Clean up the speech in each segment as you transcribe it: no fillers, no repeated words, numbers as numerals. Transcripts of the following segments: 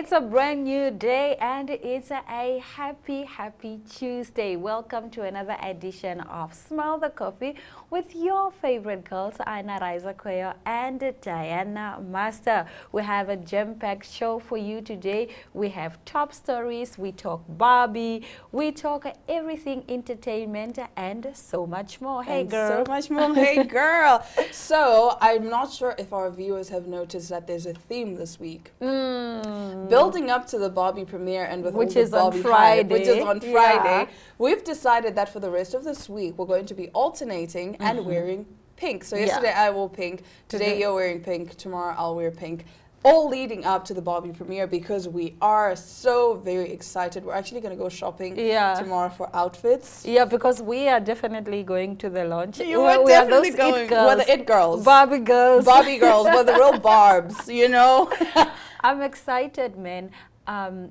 It's a brand new day and it's a happy Tuesday. Welcome to another edition of Smell the Coffee with your favorite girls, Anna Riza Koyo and Diana Master. We have a gem-packed show for you today. We have top stories, we talk Barbie, we talk everything entertainment and so much more. Hey and girl. So much more. Hey girl. So I'm not sure if our viewers have noticed that there's a theme this week. Building up to the Barbie premiere and with which all is the Barbie on Friday. hype, which is on Friday, Yeah. we've decided that for the rest of this week we're going to be alternating and wearing pink. So yesterday I wore pink, today you're wearing pink, tomorrow I'll wear pink. All leading up to the Barbie premiere because we are so very excited. We're actually going to go shopping tomorrow for outfits. Yeah, because we are definitely going to the launch. We are those going. We're the it girls. Barbie girls. Barbie girls. We're the real barbs, you know. I'm excited, man.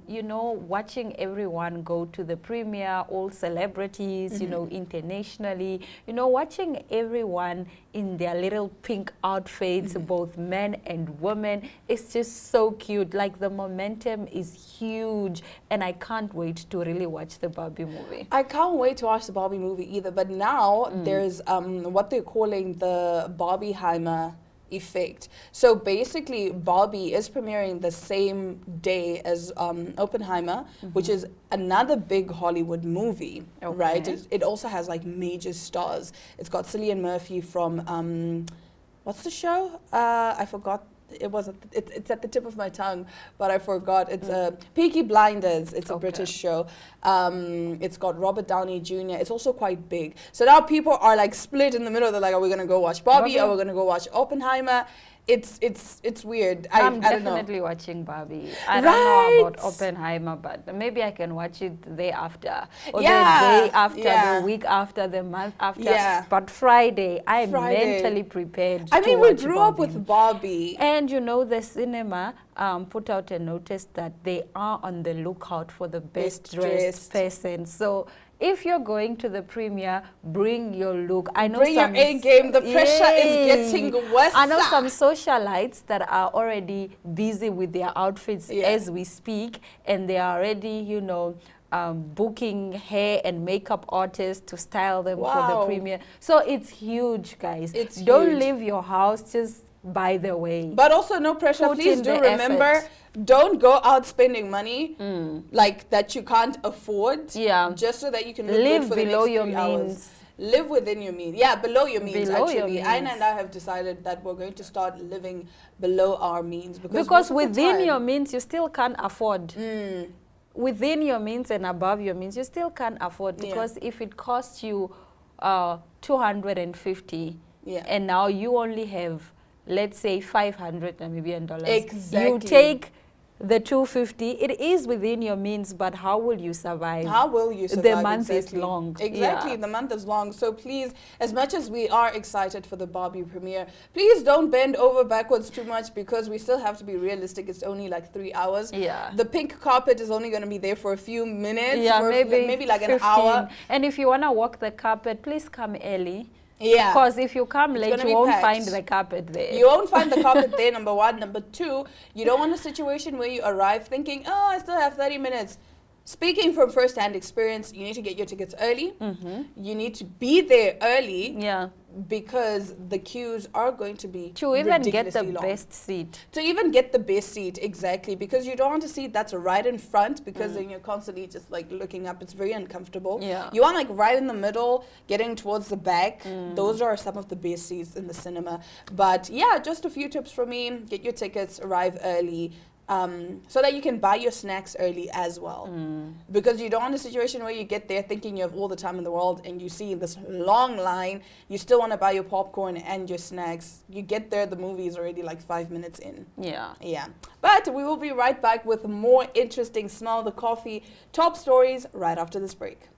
You know, watching everyone go to the premiere, all celebrities, you know, internationally, you know, watching everyone in their little pink outfits, both men and women, it's just so cute. Like the momentum is huge and I can't wait to really watch the Barbie movie. I can't wait to watch the Barbie movie either, but now there's what they're calling the Barbieheimer effect. So basically Barbie is premiering the same day as Oppenheimer, which is another big Hollywood movie, right? It also has like major stars. It's got Cillian Murphy from what's the show? I forgot. It's at the tip of my tongue, but I forgot. It's Peaky Blinders. It's a British show. It's got Robert Downey Jr. It's also quite big. So now people are like split in the middle. They're like, are we gonna go watch Barbie? Are we gonna go watch Oppenheimer? It's weird. I'm I don't definitely know. watching Barbie. I don't know about Oppenheimer, but maybe I can watch it the day after, or the day after, the week after, the month after. But Friday, I'm mentally prepared. I mean, to we watch grew Barbie. up with Barbie, and you know, the cinema put out a notice that they are on the lookout for the best dressed person. So if you're going to the premiere, bring your look. I know bring your A game. The pressure is getting worse. I know some socialites that are already busy with their outfits as we speak, and they are already, you know, booking hair and makeup artists to style them for the premiere. So it's huge, guys. Don't leave your house just by the way. But also no pressure. Please do remember, don't go out spending money like that you can't afford. Yeah. Just so that you can live for below your means. Live within your means. Yeah, below your means. Actually, Aina and I have decided that we're going to start living below our means because within your means you still can't afford. Within your means and above your means you still can't afford, because if it costs you 250 and now you only have, let's say, 500 Namibian dollars. Exactly. You take the 250. It is within your means, but how will you survive? How will you survive? The month is long. Exactly, the month is long. So please, as much as we are excited for the Barbie premiere, please don't bend over backwards too much, because we still have to be realistic. It's only like 3 hours. Yeah. The pink carpet is only going to be there for a few minutes. Yeah, maybe like 15. An hour. And if you want to walk the carpet, please come early. Yeah. Because if you come late, you won't find the carpet there. You won't find the carpet there, number one. Number two, you don't want a situation where you arrive thinking, oh, I still have 30 minutes. Speaking from first-hand experience, you need to get your tickets early. You need to be there early. Yeah. Because the queues are going to be to even get the best seat. To even get the best seat, exactly. Because you don't want a seat that's right in front, because then you're constantly just like looking up. It's very uncomfortable. Yeah. You want like right in the middle, getting towards the back. Those are some of the best seats in the cinema. But yeah, just a few tips from me. Get your tickets, arrive early. So that you can buy your snacks early as well. Because you don't want a situation where you get there thinking you have all the time in the world and you see this long line, you still want to buy your popcorn and your snacks. You get there, the movie is already like 5 minutes in. Yeah. Yeah. But we will be right back with more interesting Smell the Coffee top stories right after this break.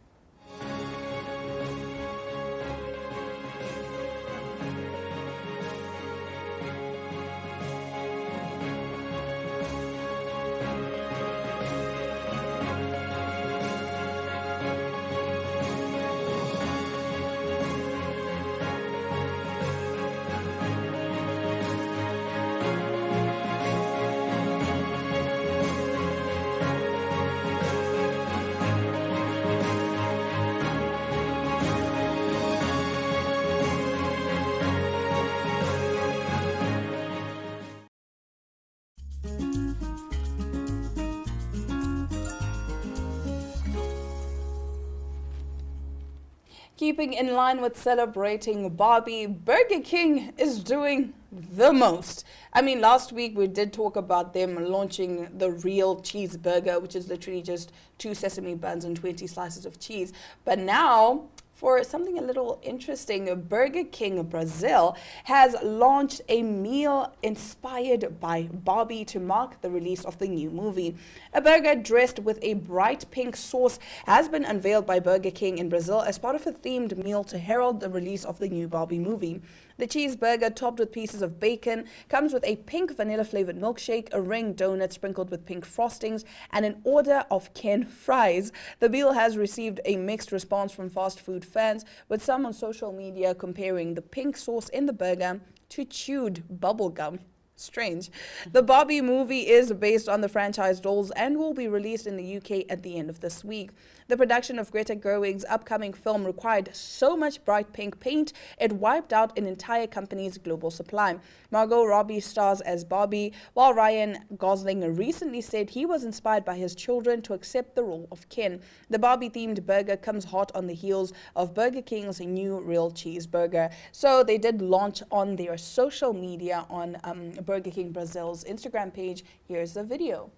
Keeping in line with celebrating Barbie, Burger King is doing the most. I mean, last week we did talk about them launching the real cheeseburger, which is literally just 2 sesame buns and 20 slices of cheese. But now, for something a little interesting, Burger King Brazil has launched a meal inspired by Barbie to mark the release of the new movie. A burger dressed with a bright pink sauce has been unveiled by Burger King in Brazil as part of a themed meal to herald the release of the new Barbie movie. The cheeseburger, topped with pieces of bacon, comes with a pink vanilla-flavored milkshake, a ring donut sprinkled with pink frostings, and an order of Ken fries. The meal has received a mixed response from fast food fans, with some on social media comparing the pink sauce in the burger to chewed bubblegum. Strange. The Barbie movie is based on the franchise dolls and will be released in the UK at the end of this week. The production of Greta Gerwig's upcoming film required so much bright pink paint, it wiped out an entire company's global supply. Margot Robbie stars as Barbie, while Ryan Gosling recently said he was inspired by his children to accept the role of Ken. The Barbie-themed burger comes hot on the heels of Burger King's new real cheeseburger. So they did launch on their social media on Burger King Brazil's Instagram page. Here's the video.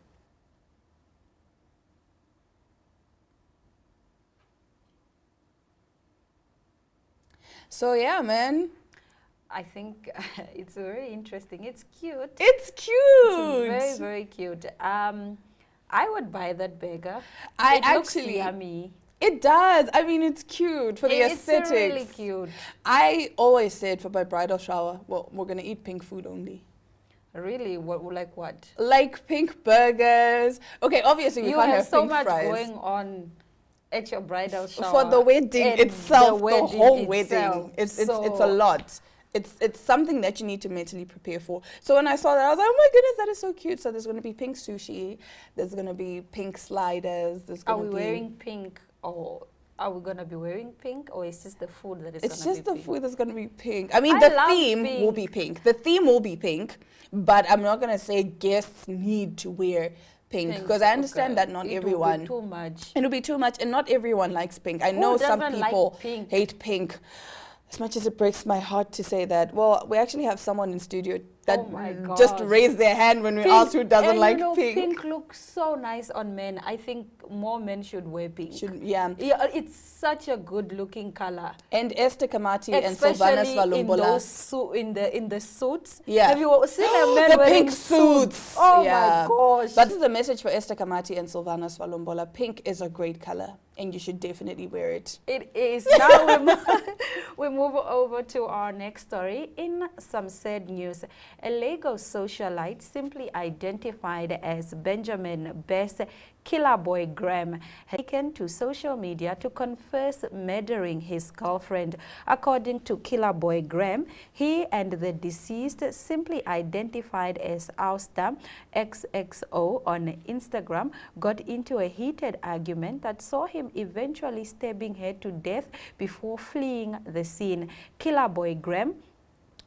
So yeah, man. I think it's very interesting. It's cute. It's cute. It's very, very cute. I would buy that burger. I it actually looks yummy. It does. I mean, it's cute for the aesthetics. It's really cute. I always said for my bridal shower, well, we're gonna eat pink food only. Really? Like what? Like pink burgers. Okay, obviously we can't have so pink much fries. going on at your bridal shower. For the wedding itself, the whole wedding. It's a lot. It's something that you need to mentally prepare for. So when I saw that, I was like, oh my goodness, that is so cute. So there's going to be pink sushi. There's going to be pink sliders. Are we wearing pink, or are we going to be wearing pink, or is this the food that is going to be pink? It's just the food that's going to be pink. I mean, the theme will be pink. The theme will be pink, but I'm not going to say guests need to wear pink, because I understand that not everyone. It'll be too much. It'll be too much, and not everyone likes pink. I know some people hate pink. As much as it breaks my heart to say that. Well, we actually have someone in studio that just raised their hand when we asked who doesn't like pink. Pink looks so nice on men. I think more men should wear pink. Yeah, it's such a good-looking color. And Esther Kamati and Sylvanus Valombola. In the suits. Yeah. Have you seen a man the wearing pink suits? Oh my gosh. That is the message for Esther Kamati and Sylvanus Valombola. Pink is a great color, and you should definitely wear it. It is. Now we move over to our next story. In some sad news, a Lagos socialite simply identified as Benjamin Best Killer Boy Graham had taken to social media to confess murdering his girlfriend. According to Killer Boy Graham, he and the deceased, simply identified as Auster XXO on Instagram, got into a heated argument that saw him eventually stabbing her to death before fleeing the scene. Killer Boy Graham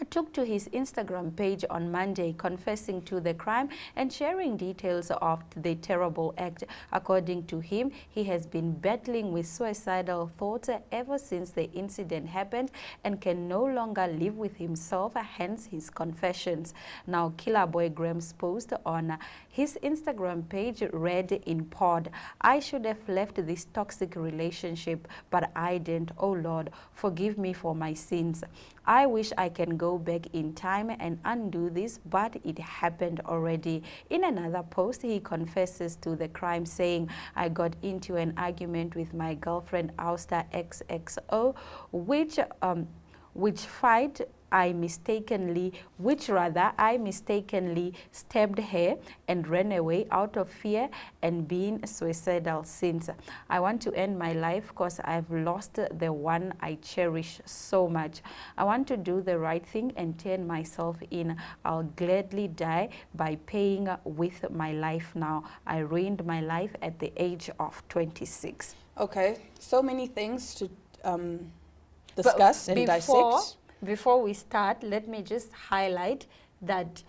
took to his Instagram page on Monday, confessing to the crime and sharing details of the terrible act. According to him, he has been battling with suicidal thoughts ever since the incident happened and can no longer live with himself, hence his confessions. Now, Killer Boy Graham's post on his Instagram page read in pod, "I should have left this toxic relationship, but I didn't. Oh Lord, forgive me for my sins. I wish I can go back in time and undo this, but it happened already." In another post, he confesses to the crime, saying, "I got into an argument with my girlfriend Auster XXO, which I mistakenly stabbed her and ran away out of fear and being suicidal since. I want to end my life because I've lost the one I cherish so much. I want to do the right thing and turn myself in. I'll gladly die by paying with my life now. I ruined my life at the age of 26. Okay, so many things to discuss and dissect. Before we start, let me just highlight that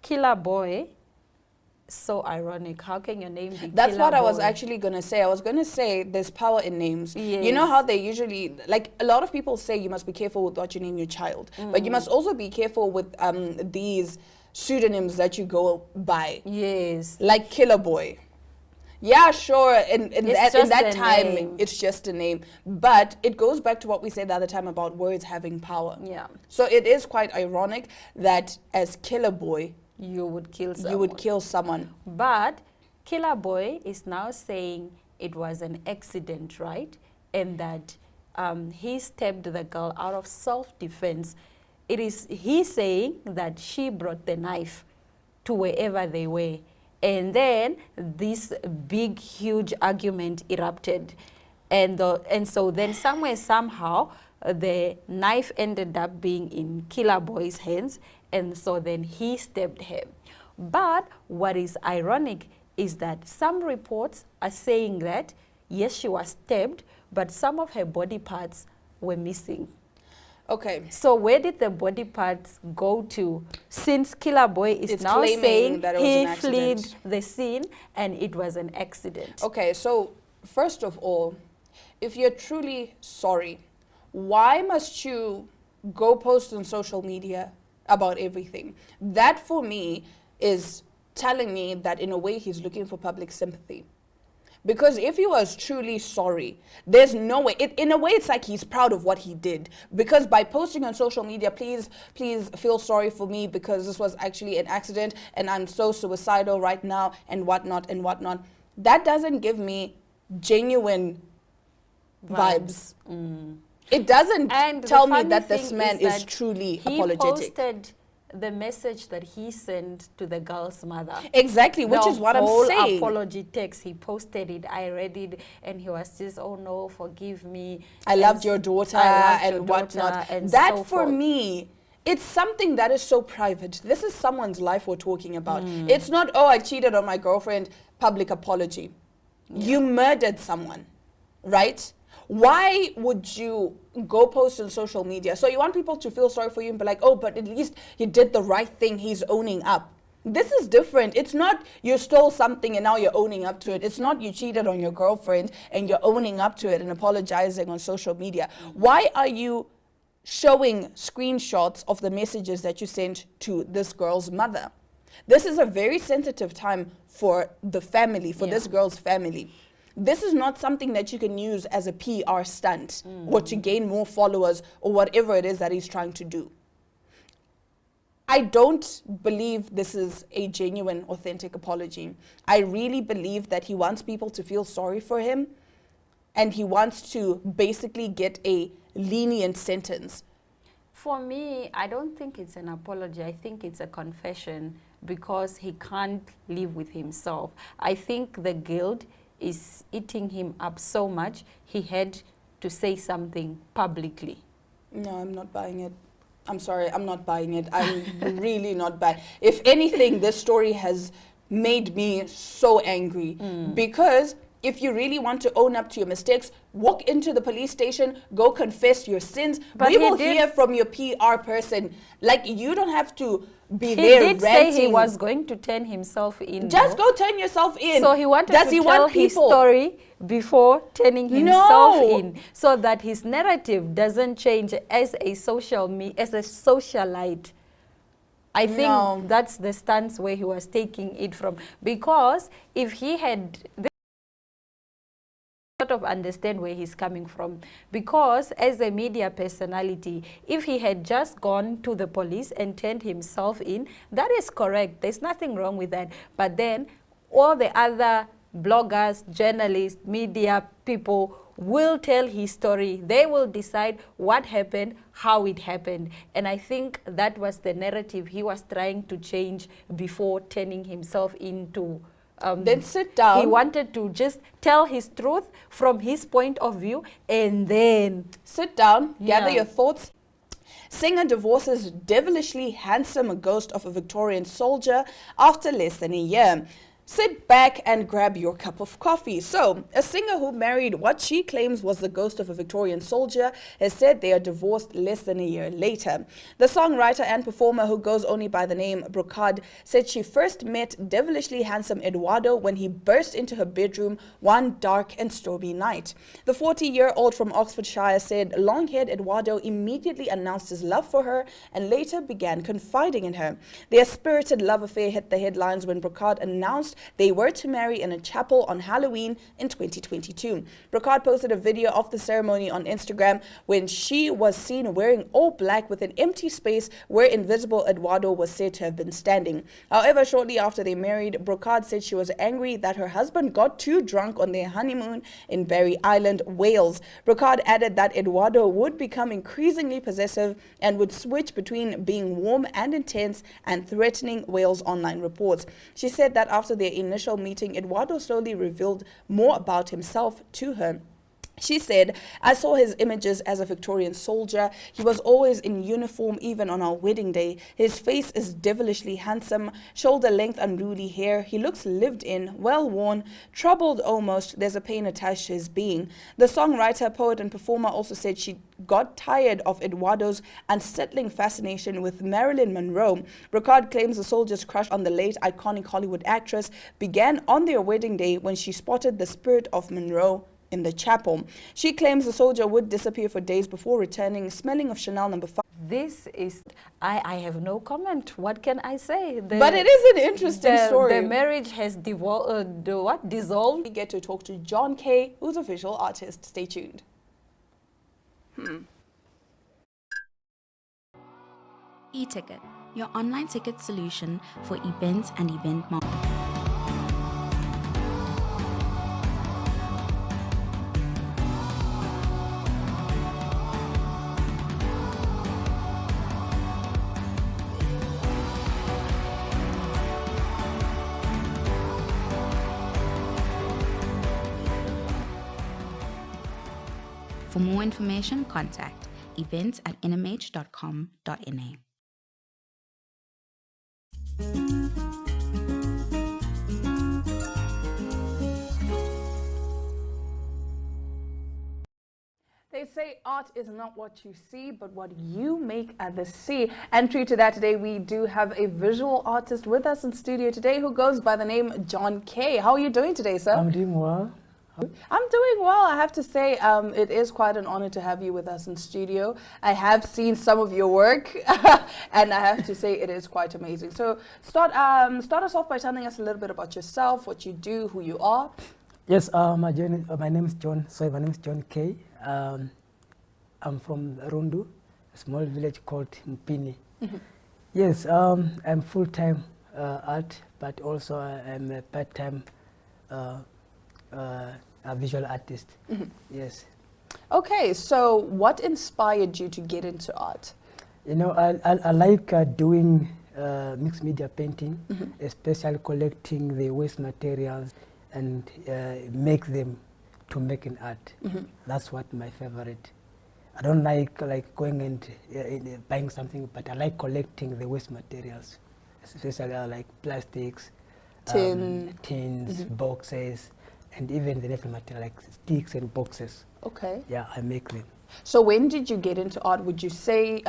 Killer Boy so ironic. How can your name be That's Killer what I was Boy? actually going to say. I was going to say there's power in names. You know Yes. how they usually, like a lot of people say you must be careful with what you name your child. But you must also be careful with these pseudonyms that you go by. Yes. Like Killer Boy. Yeah, sure. In It's that just a time, name. it's just a name. But it goes back to what we said the other time about words having power. Yeah. So it is quite ironic that as Killer Boy, You would kill someone. you would kill someone. But Killer Boy is now saying it was an accident, right? And that he stabbed the girl out of self-defense. It is he saying that she brought the knife to wherever they were. And then this big, huge argument erupted. And so then somewhere, somehow, the knife ended up being in Killer Boy's hands. And so then he stabbed her. But what is ironic is that some reports are saying that, yes, she was stabbed, but some of her body parts were missing. Okay. So where did the body parts go to? Since Killer Boy is It's now claiming saying that it was he an fled accident. the scene and it was an accident. Okay, so first of all, if you're truly sorry, why must you go post on social media about everything? That for me is telling me that in a way he's looking for public sympathy. Because if he was truly sorry, there's no way. In a way, it's like he's proud of what he did. Because by posting on social media, please feel sorry for me because this was actually an accident and I'm so suicidal right now and whatnot and whatnot. That doesn't give me genuine vibes. It doesn't And tell the me funny that this thing man is that truly he apologetic. posted the message that he sent to the girl's mother. Exactly, which The is what I'm whole saying. apology text, he posted it, I read it, and he was just, oh no, forgive me. I and loved your daughter I loved your and daughter, whatnot. and That so for forth. me, it's something that is so private. This is someone's life we're talking about. It's not, oh, I cheated on my girlfriend, public apology. You murdered someone, right? Why would you go post on social media? So you want people to feel sorry for you and be like, oh, but at least he did the right thing. He's owning up. This is different. It's not you stole something and now you're owning up to it. It's not you cheated on your girlfriend and you're owning up to it and apologizing on social media. Why are you showing screenshots of the messages that you sent to this girl's mother? This is a very sensitive time for the family, for this girl's family. This is not something that you can use as a PR stunt or to gain more followers or whatever it is that he's trying to do. I don't believe this is a genuine, authentic apology. I really believe that he wants people to feel sorry for him and he wants to basically get a lenient sentence. For me, I don't think it's an apology. I think it's a confession because he can't live with himself. I think the guilt is eating him up so much, he had to say something publicly. No, I'm not buying it. I'm sorry, I'm not buying it. I'm really not buying. If anything, this story has made me so angry because if you really want to own up to your mistakes, walk into the police station, go confess your sins. But we he will did- hear from your PR person. Like, you don't have to be He there did ranting. say he was going to turn himself in. Just though. go turn yourself in. So he wanted Does to he tell want his people? story before turning himself No. in, so that his narrative doesn't change as a socialite. I think No. that's the stance where he was taking it from. Because if he had sort of understand where he's coming from, because as a media personality, if he had just gone to the police and turned himself in, that is correct. There's nothing wrong with that. But then all the other bloggers, journalists, media people will tell his story. They will decide what happened, how it happened. And I think that was the narrative he was trying to change before turning himself into Then sit down. He wanted to just tell his truth from his point of view and then Sit down, gather Yeah. your thoughts. Singer divorces devilishly handsome ghost of a Victorian soldier after less than a year. Sit back and grab your cup of coffee. So, a singer who married what she claims was the ghost of a Victorian soldier has said they are divorced less than a year later. The songwriter and performer, who goes only by the name Brocard, said she first met devilishly handsome Eduardo when he burst into her bedroom one dark and stormy night. The 40-year-old from Oxfordshire said long-haired Eduardo immediately announced his love for her and later began confiding in her. Their spirited love affair hit the headlines when Brocard announced they were to marry in a chapel on Halloween in 2022. Brocard posted a video of the ceremony on Instagram when she was seen wearing all black with an empty space where invisible Eduardo was said to have been standing. However, shortly after they married, Brocard said she was angry that her husband got too drunk on their honeymoon in Barry Island, Wales. Brocard added that Eduardo would become increasingly possessive and would switch between being warm and intense and threatening, Wales Online reports. She said that after their initial meeting, Eduardo slowly revealed more about himself to her. She said, "I saw his images as a Victorian soldier. He was always in uniform even on our wedding day. His face is devilishly handsome, shoulder-length unruly hair. He looks lived in, well-worn, troubled almost. There's a pain attached to his being." The songwriter, poet and performer also said she got tired of Eduardo's unsettling fascination with Marilyn Monroe. Brocard claims the soldier's crush on the late iconic Hollywood actress began on their wedding day when she spotted the spirit of Monroe in the chapel. She claims the soldier would disappear for days before returning, smelling of Chanel No. 5. This is, I have no comment. What can I say? But it is an interesting story. The marriage has dissolved. We get to talk to John K., who's official artist. Stay tuned. E-Ticket, your online ticket solution for events and event marketing. For more information, contact events@nhh.com.na. They say art is not what you see, but what you make others see. And true to that, today we do have a visual artist with us in studio today who goes by the name John K. How are you doing today, sir? I'm doing well. I'm doing well. I have to say, it is quite an honor to have you with us in studio. I have seen some of your work, and I have to say it is quite amazing. So start us off by telling us a little bit about yourself, what you do, who you are. Yes, my name is John. Sorry, my name is John K. I'm from Rundu, a small village called Mpini. Yes, I'm full-time art, but also I'm a part-time a visual artist. Yes. Okay, so what inspired you to get into art? You know, I like doing mixed media painting, especially collecting the waste materials and make them to make an art. That's what my favorite. I don't like going and buying something, but I like collecting the waste materials, especially like plastics, tins, boxes, and even the natural material like sticks and boxes. Okay. Yeah, I make them. So when did you get into art? Would you say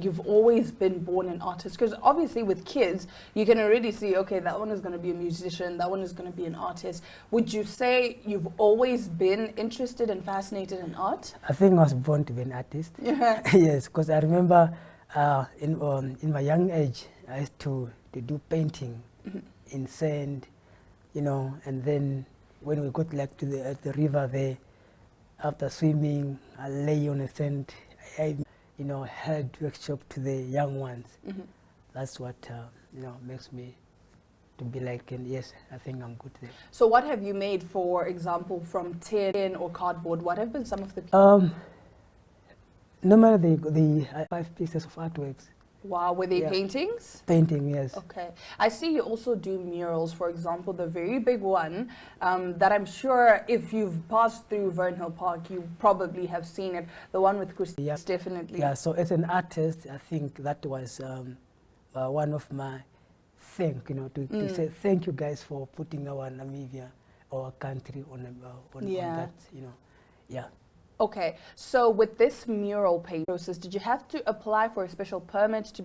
you've always been born an artist? Because obviously with kids, you can already see, okay, that one is going to be a musician, that one is going to be an artist. Would you say you've always been interested and fascinated in art? I think I was born to be an artist. Yeah. Yes, because I remember in my young age, I used to do painting in sand, you know, and then when we got like to the river there, after swimming, I lay on the sand. I held workshop to the young ones. That's what makes me to be like, and yes, I think I'm good there. So what have you made, for example, from tin or cardboard? What have been some of the normally the 5 pieces of artworks. Wow, were they paintings? Painting, yes. Okay. I see you also do murals, for example, the very big one that I'm sure if you've passed through Vernhill Park, you probably have seen it. The one with Christine, definitely. Yeah, so as an artist, I think that was one of my thank, you know, to say thank you guys for putting our Namibia, our country on that, you know, yeah. Okay, so with this mural paint process, did you have to apply for a special permit to